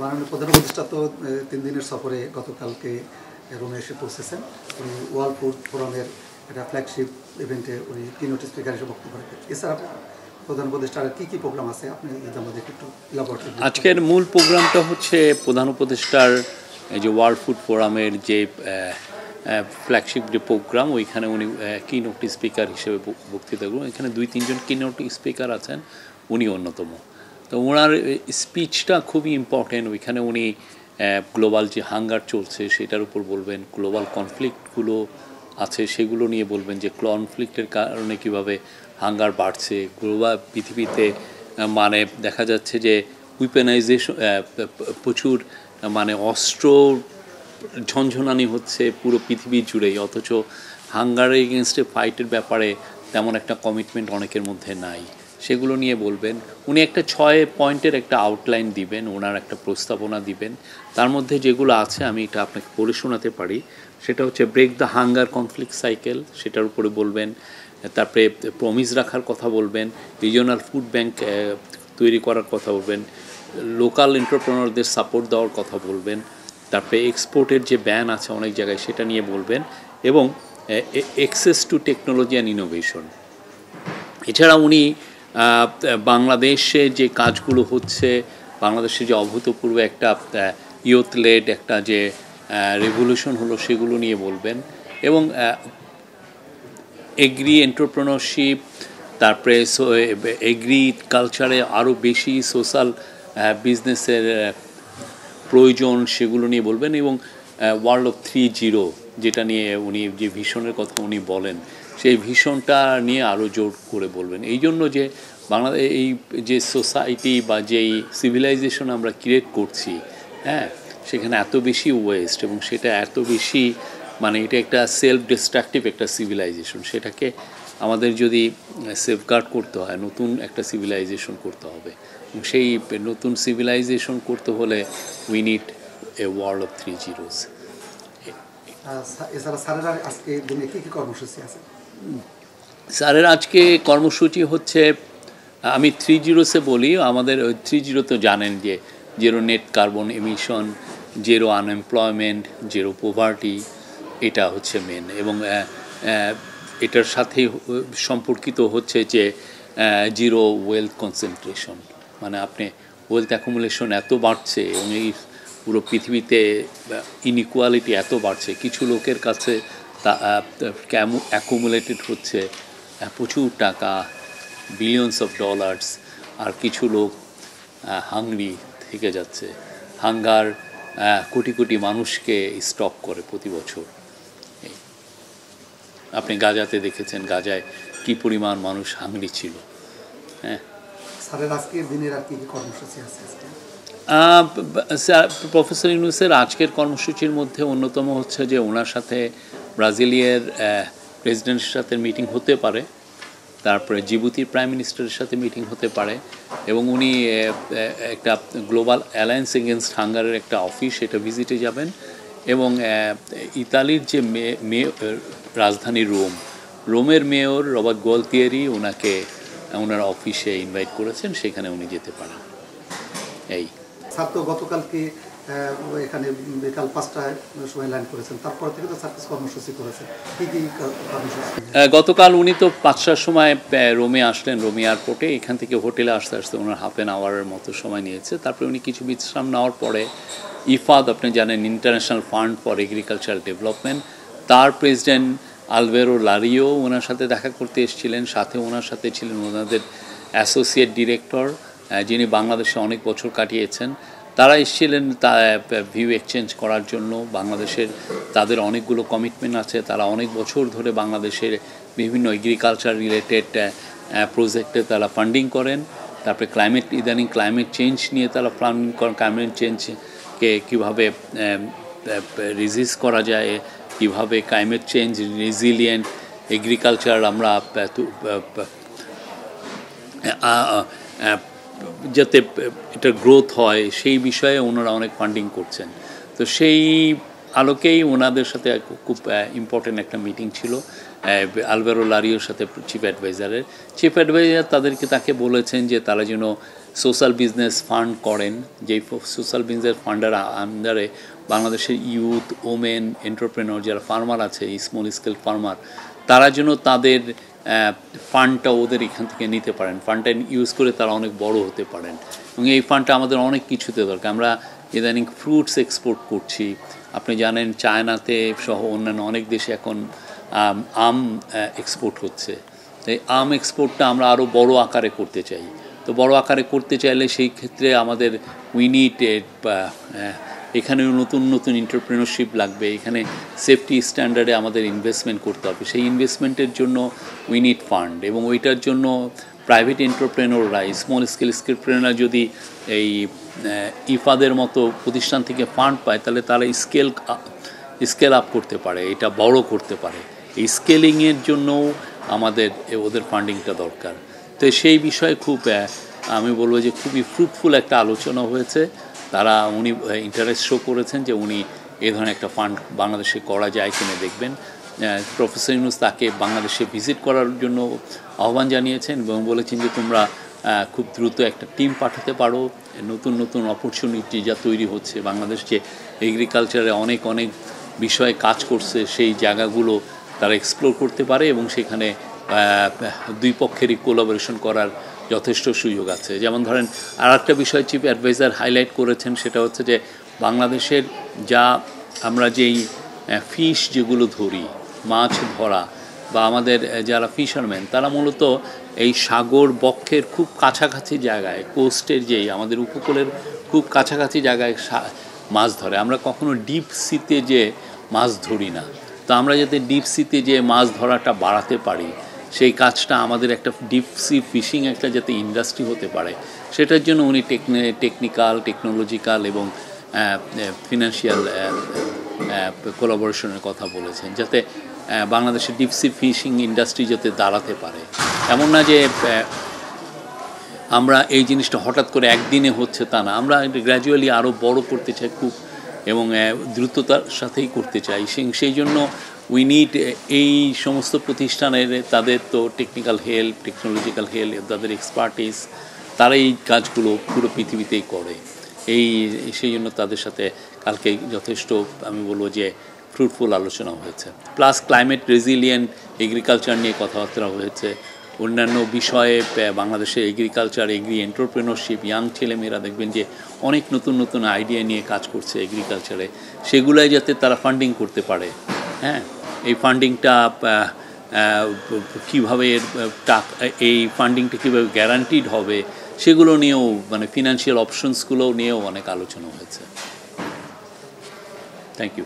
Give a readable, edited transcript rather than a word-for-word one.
মাননীয় প্রধান উপদেষ্টা তো 3 দিনের সফরে গতকালকে রোমে এসে পৌঁছেছেন। উনি ওয়ার্ল্ড ফুড ফোরামের একটা ফ্ল্যাগশিপ ইভেন্টে উনি কিনোট স্পিকার হিসেবে বক্তব্য রাখেন। এছাড়া প্রধান উপদেষ্টার কী প্রোগ্রাম আছে আপনি যদি আমাদের একটু ইলাবোরেট করেন। আজকের মূল প্রোগ্রামটা হচ্ছে প্রধান উপদেষ্টার এই যে ওয়ার্ল্ড ফুড ফোরামের যে ফ্ল্যাগশিপ যে প্রোগ্রাম, ওইখানে উনি কিনোট স্পিকার হিসেবে বক্তৃতা করবেন। এখানে 2-3 জন কিনোট স্পিকার আছেন, উনি অন্যতম। তো ওনার স্পিচটা খুবই ইম্পর্টেন্ট। ওইখানে উনি গ্লোবাল যে হাঙ্গার চলছে সেটার উপর বলবেন, গ্লোবাল কনফ্লিক্টগুলো আছে সেগুলো নিয়ে বলবেন, যে কনফ্লিক্টের কারণে কীভাবে হাঙ্গার বাড়ছে গ্লোবাল পৃথিবীতে। মানে দেখা যাচ্ছে যে উইপেনাইজেশন, প্রচুর মানে অস্ত্র ঝনঝনানি হচ্ছে পুরো পৃথিবী জুড়েই, অথচ হাঙ্গারের এগেনস্টে ফাইটের ব্যাপারে তেমন একটা কমিটমেন্ট অনেকের মধ্যে নাই। সেগুলো নিয়ে বলবেন। উনি একটা 6 পয়েন্টের একটা আউটলাইন দিবেন, ওনার একটা প্রস্তাবনা দিবেন। তার মধ্যে যেগুলো আছে আমি এটা আপনাকে পড়ে শোনাতে পারি। সেটা হচ্ছে break the hunger conflict cycle, সেটার উপরে বলবেন। তারপরে প্রমিস রাখার কথা বলবেন, রিজিওনাল ফুড ব্যাংক তৈরি করার কথা বলবেন, লোকাল এন্টারপ্রেনারদের সাপোর্ট দেওয়ার কথা বলবেন। তারপরে এক্সপোর্টের যে ব্যান আছে অনেক জায়গায় সেটা নিয়ে বলবেন, এবং access to technology and innovation. এছাড়া উনি বাংলাদেশে যে কাজগুলো হচ্ছে, বাংলাদেশে যে অভূতপূর্ব একটা ইয়ুথ লেড একটা যে রেভলিউশন হলো সেগুলো নিয়ে বলবেন, এবং এগ্রি এন্টারপ্রেনারশিপ, তারপরে এগ্রি কালচারে আরও বেশি সোশ্যাল বিজনেসের প্রয়োজন সেগুলো নিয়ে বলবেন, এবং ওয়ার্ল্ড অফ 3.0 যেটা নিয়ে উনি যে ভিশনের কথা উনি বলেন, সেই ভিশনটা নিয়ে আরও জোর করে বলবেন। এই জন্য যে বাংলাদেশ এই যে সোসাইটি বা যেই সিভিলাইজেশন আমরা ক্রিয়েট করছি, হ্যাঁ, সেখানে এত বেশি ওয়েস্ট, এবং সেটা এত বেশি মানে এটা একটা সেলফ ডিস্ট্রাকটিভ একটা সিভিলাইজেশন। সেটাকে আমাদের যদি সেফগার্ড করতে হয়, নতুন একটা সিভিলাইজেশন করতে হবে, এবং সেই নতুন সিভিলাইজেশন করতে হলে we need a world of 3.0s। এছাড়া স্যারের আজকে দিনে কী কী কর্মসূচি আছে? স্যারের আজকে কর্মসূচি হচ্ছে, আমি 3.0-সে বলি। আমাদের 3.0 তো জানেন যে zero net carbon emission, zero unemployment, zero poverty, এটা হচ্ছে মেন। এবং এটার সাথেই সম্পর্কিত হচ্ছে যে জিরো ওয়েলথ কনসেন্ট্রেশন। মানে আপনি ওয়েলথ অ্যাকুমুলেশন এত বাড়ছে, এবং এই পুরো পৃথিবীতে ইনইকুয়ালিটি এত বাড়ছে, কিছু লোকের কাছে তা অ্যাকুমুলেটেড হচ্ছে প্রচুর টাকা, বিলিয়নস অফ ডলার্স, আর কিছু লোক হাংরি থেকে যাচ্ছে। হাঙ্গার কোটি কোটি মানুষকে স্টপ করে প্রতি বছর। আপনি গাজাতে দেখেছেন, গাজায় কি পরিমাণ মানুষ হাংরি ছিল। হ্যাঁ, স্যারের আজকের দিনের আর কি কি কর্মসূচি আছে? প্রফেসর ইউনূসের আজকের কর্মসূচির মধ্যে অন্যতম হচ্ছে যে ওনার সাথে ব্রাজিলিয়ার প্রেসিডেন্টের সাথে মিটিং হতে পারে, তারপরে জিবুতির প্রাইম মিনিস্টারের সাথে মিটিং হতে পারে, এবং উনি একটা গ্লোবাল অ্যালায়েন্স এগেনস্ট হাঙ্গারের একটা অফিস, সেটা ভিজিটে যাবেন। এবং ইতালির যে রাজধানী রোমের মেয়র রবার্ট গোয়ালতিয়েরি ওনাকে ওনার অফিসে ইনভাইট করেছেন, সেখানে উনি যেতে পারেন। এই স্যার তো গতকালকে এখানে বিকাল 5টায় সময় ল্যান্ড করেছেন, তারপর থেকে তো স্যার কর্মসূচি করেছেন, কী কী কর্মসূচি? গতকাল উনি তো 5টার সময় রোমে আসলেন, রোমে এয়ারপোর্টে। এখান থেকে হোটেলে আসতে আসতে ওনার হাফ অ্যান আওয়ারের মতো সময় নিয়েছে। তারপরে উনি কিছু বিশ্রাম নেওয়ার পরে ইফাদ, আপনি জানেন, international fund for agricultural development, তার প্রেসিডেন্ট আলভেরো লারিও ওনার সাথে দেখা করতে এসেছিলেন। সাথে ওনার সাথে ছিলেন ওনাদের অ্যাসোসিয়েট ডিরেক্টর, যিনি বাংলাদেশে অনেক বছর কাটিয়েছেন। তারা এসেছিলেন ভিউ এক্সচেঞ্জ করার জন্য। বাংলাদেশের তাদের অনেকগুলো কমিটমেন্ট আছে, তারা অনেক বছর ধরে বাংলাদেশের বিভিন্ন এগ্রিকালচার রিলেটেড প্রজেক্টে তারা ফান্ডিং করেন। তারপরে ইদানিং ক্লাইমেট চেঞ্জ নিয়ে তারা ফান্ডিং করেন, ক্লাইমেট চেঞ্জকে কীভাবে রেজিস্ট করা যায়, কীভাবে ক্লাইমেট চেঞ্জ রেজিলিয়েন্ট এগ্রিকালচার আমরা যাতে এটা গ্রোথ হয় সেই বিষয়ে ওনারা অনেক ফান্ডিং করছেন। তো সেই আলোকেই ওনাদের সাথে খুব ইম্পর্টেন্ট একটা মিটিং ছিল আলভেরো লারিওর সাথে, চিফ অ্যাডভাইজার তাকে বলেছেন যে তারা যেন সোশ্যাল বিজনেস ফান্ড করেন, যেই সোশ্যাল বিজনেস ফান্ডের আন্ডারে বাংলাদেশের ইউথ, ওমেন, এন্টারপ্রেনর যারা ফার্মার আছে, স্মল স্কেল ফার্মার, তারা যেন তাদের ফান্ডটা ওদের এখান থেকে নিতে পারেন, ফান্ডটা ইউজ করে তারা অনেক বড় হতে পারেন। এবং এই ফান্ডটা আমাদের অনেক কিছুতে দরকার। আমরা ইদানিং ফ্রুটস এক্সপোর্ট করছি, আপনি জানেন চায়নাতে সহ অন্যান্য অনেক দেশে এখন আম এক্সপোর্ট হচ্ছে। এই আম এক্সপোর্টটা আমরা আরও বড় আকারে করতে চাই। তো বড় আকারে করতে চাইলে সেই ক্ষেত্রে আমাদের এখানে নতুন নতুন এন্টারপ্রেনারশিপ লাগবে, এখানে সেফটি স্ট্যান্ডার্ডে আমাদের ইনভেস্টমেন্ট করতে হবে। সেই ইনভেস্টমেন্টের জন্য উই নিড ফান্ড, এবং ওইটার জন্য প্রাইভেট এন্টারপ্রেনররা, স্মল স্কেল এন্টারপ্রেনাররা যদি এই ইফাদের মতো প্রতিষ্ঠান থেকে ফান্ড পায়, তাহলে তারা স্কেল আপ করতে পারে, এটা বড় করতে পারে। এই স্কেলিংয়ের জন্যও আমাদের ওদের ফান্ডিংটা দরকার। তো সেই বিষয়ে খুব আমি বলবো যে খুবই ফ্রুটফুল একটা আলোচনা হয়েছে। উনি ইন্টারেস্ট শো করেছেন যে উনি এ ধরনের একটা ফান্ড বাংলাদেশে করা যায় কিনা দেখবেন। প্রফেসর ইউনূস তাকে বাংলাদেশে ভিজিট করার জন্য আহ্বান জানিয়েছেন এবং বলেছেন যে তোমরা খুব দ্রুত একটা টিম পাঠাতে পারো, নতুন নতুন অপরচুনিটি যা তৈরি হচ্ছে, বাংলাদেশ যে এগ্রিকালচারে অনেক অনেক বিষয়ে কাজ করছে, সেই জায়গাগুলো তারা এক্সপ্লোর করতে পারে এবং সেখানে দুই পক্ষেরই কোলাবোরেশন করার যথেষ্ট সুযোগ আছে। যেমন ধরেন, আর একটা বিষয় চিফ অ্যাডভাইজার হাইলাইট করেছেন, সেটা হচ্ছে যে বাংলাদেশের আমরা যেই ফিশ যেগুলো ধরি, মাছ ধরা, বা আমাদের যারা ফিশারম্যান, তারা মূলত এই সাগর বক্ষের খুব কাছাকাছি জায়গায়, কোস্টের যেই আমাদের উপকূলের খুব কাছাকাছি জায়গায় মাছ ধরে। আমরা কখনো ডিপ সিতে যে মাছ ধরি না। তো আমরা যাতে ডিপ সিতে যে মাছ ধরাটা বাড়াতে পারি, সেই কাজটা আমাদের একটা ডিপ সি ফিশিং একটা যাতে ইন্ডাস্ট্রি হতে পারে, সেটার জন্য উনি টেকনিক্যাল, টেকনোলজিক্যাল এবং ফিনান্সিয়াল কোলাবোরেশনের কথা বলেছেন, যাতে বাংলাদেশের ডিপ সি ফিশিং ইন্ডাস্ট্রি যাতে দাঁড়াতে পারে। এমন না যে আমরা এই জিনিসটা হঠাৎ করে একদিনে হচ্ছে তা না, আমরা গ্র্যাজুয়ালি আরও বড় করতে চাই খুব, এবং দ্রুততার সাথেই করতে চাই। সেই জন্য উই নিড এই সমস্ত প্রতিষ্ঠানের, তাদের তো টেকনিক্যাল হেল্প, টেকনোলজিক্যাল হেল্প, তাদের এক্সপার্টিস, তারা এই কাজগুলো পুরো পৃথিবীতেই করে। সেই জন্য তাদের সাথে কালকে যথেষ্ট আমি বলবো যে ফ্রুটফুল আলোচনা হয়েছে। প্লাস ক্লাইমেট রেজিলিয়েন্ট এগ্রিকালচার নিয়ে কথাবার্তা হয়েছে, অন্যান্য বিষয়ে বাংলাদেশে এগ্রিকালচার, এগ্রি এন্টারপ্রেনারশিপ, ইয়াং ছেলেমেয়েরা দেখবেন যে অনেক নতুন নতুন আইডিয়া নিয়ে কাজ করছে এগ্রিকালচারে, সেগুলোই যাতে তারা ফান্ডিং করতে পারে। হ্যাঁ, এই ফান্ডিংটা কীভাবে এই ফান্ডিংটা কীভাবে গ্যারান্টিড হবে, সেগুলো নিয়েও, মানে ফিনান্সিয়াল অপশনসগুলো নিয়েও অনেক আলোচনা হয়েছে। Thank you.